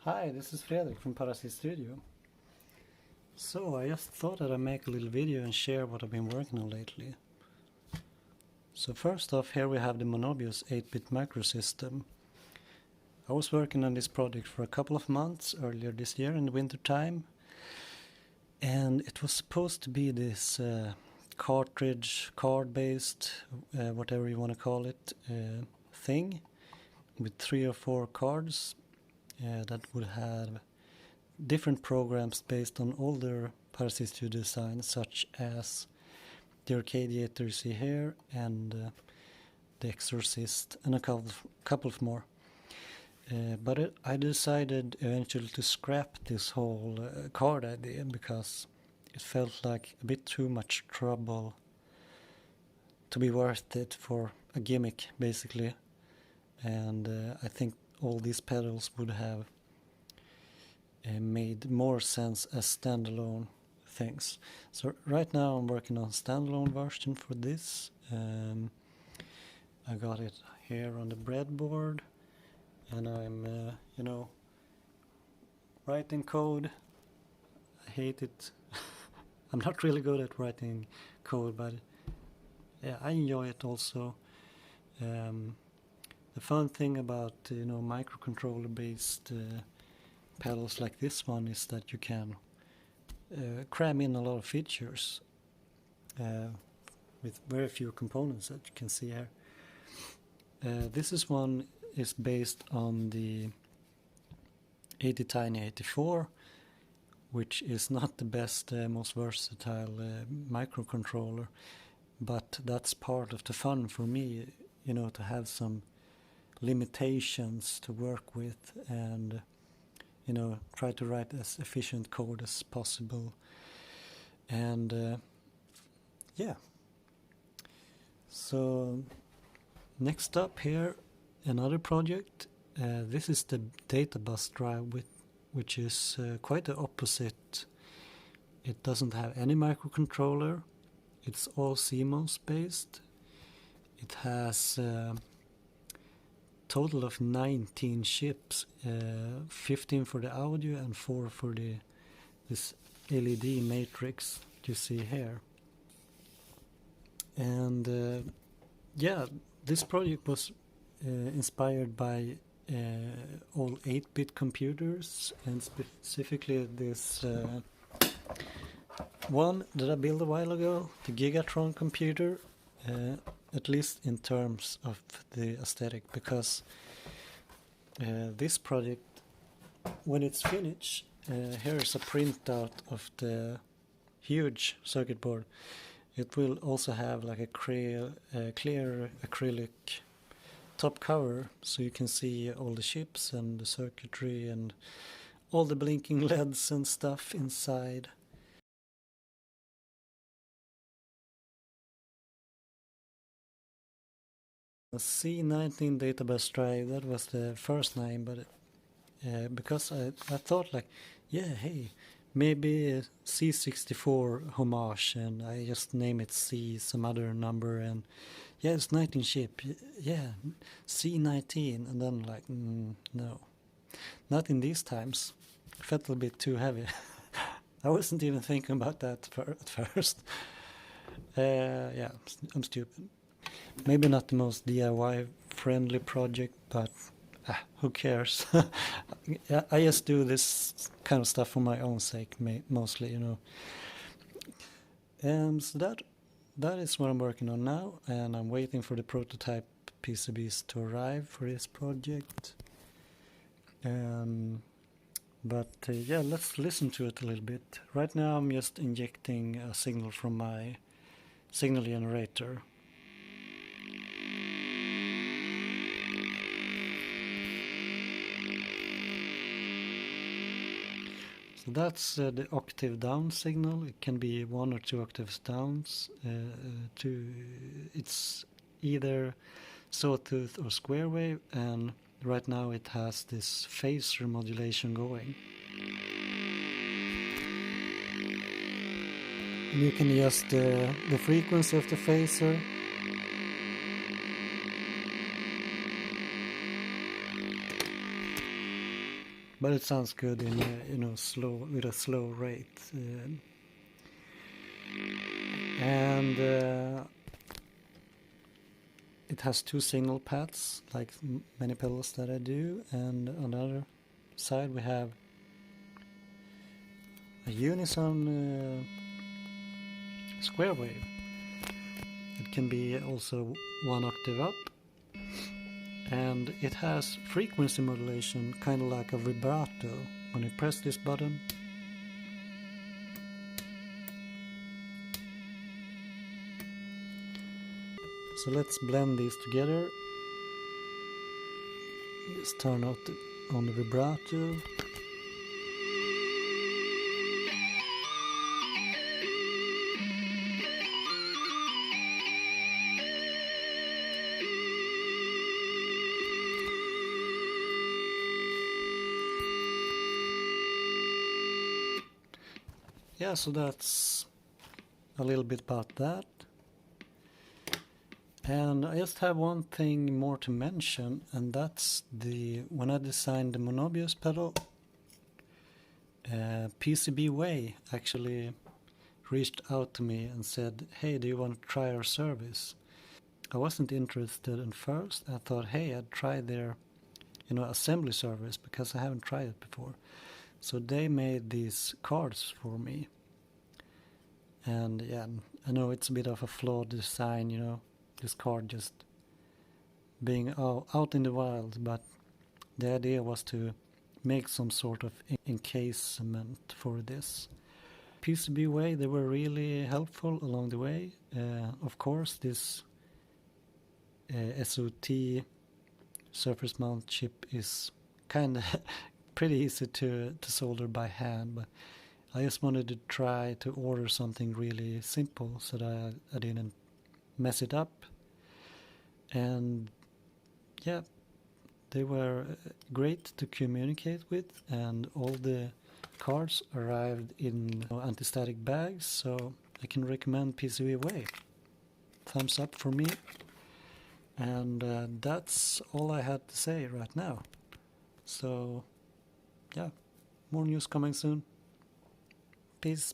Hi, this is Fredrik from Parasite Studio. So I just thought that I'd make a little video and share what I've been working on lately. So first off, here we have the Moonobvious 8-bit microsystem. I was working on this project for a couple of months earlier this year in the winter time, and it was supposed to be this cartridge, card-based, whatever you want to call it, thing with 3 or 4 cards that would have different programs based on older Parasite Studio designs, such as the Arcadiator you see here, and the Exorcist, and a couple of more. But I decided eventually to scrap this whole card idea because it felt like a bit too much trouble to be worth it for a gimmick, basically. And I think all these pedals would have made more sense as standalone things. So right now I'm working on standalone version for this. I got it here on the breadboard, and I'm writing code. I hate it. I'm not really good at writing code, but yeah, I enjoy it also. The fun thing about microcontroller based pedals like this one is that you can cram in a lot of features with very few components that you can see here. This one is based on the ATtiny 84, which is not the best, most versatile microcontroller, but that's part of the fun for me, to have some limitations to work with and try to write as efficient code as possible. And yeah, so next up here, another project. This is the Databus Drive, which is quite the opposite. It doesn't have any microcontroller. It's all CMOS based. It has total of 19 chips, 15 for the audio and 4 for this LED matrix you see here. And yeah, this project was inspired by all 8-bit computers, and specifically this one that I built a while ago, the Gigatron computer. At least in terms of the aesthetic, because this project, when it's finished, here's a printout of the huge circuit board. It will also have like a clear acrylic top cover, so you can see all the chips and the circuitry and all the blinking LEDs and stuff inside. C19 Databus Drive, that was the first name, but because I thought like, yeah, hey, maybe C64 homage, and I just name it C, some other number, and yeah, it's 19 chip, yeah, C19, and then like, no, not in these times. It felt a bit too heavy. I wasn't even thinking about that at first. Yeah, I'm stupid. Maybe not the most DIY friendly project, but who cares? I just do this kind of stuff for my own sake, mostly, And so that is what I'm working on now, and I'm waiting for the prototype PCBs to arrive for this project. But yeah, let's listen to it a little bit. Right now I'm just injecting a signal from my signal generator. So that's the octave down signal. It can be 1 or 2 octaves down. It's either sawtooth or square wave, and right now it has this phaser modulation going. And you can adjust the frequency of the phaser. but it sounds good in slow, with a slow rate. And it has 2 signal paths, like many pedals that I do, and on the other side we have a unison square wave. It can be also 1 octave up, and it has frequency modulation, kind of like a vibrato. When you press this button, so let's blend these together. Just turn on the vibrato. Yeah, so that's a little bit about that. And I just have one thing more to mention, and that's when I designed the Moonobvious pedal, PCBWay actually reached out to me and said, hey, do you want to try our service? I wasn't interested at first. I thought, hey, I'd try their assembly service, because I haven't tried it before. So they made these cards for me. And yeah, I know it's a bit of a flawed design, this card just being out in the wild, but the idea was to make some sort of encasement for this. PCBWay, they were really helpful along the way. Of course, this SOT surface mount chip is kind of pretty easy to solder by hand, but I just wanted to try to order something really simple so that I didn't mess it up. And yeah, they were great to communicate with, and all the cards arrived in anti-static bags, so I can recommend PCBWay. Thumbs up for me. And that's all I had to say right now. So yeah, more news coming soon. Peace.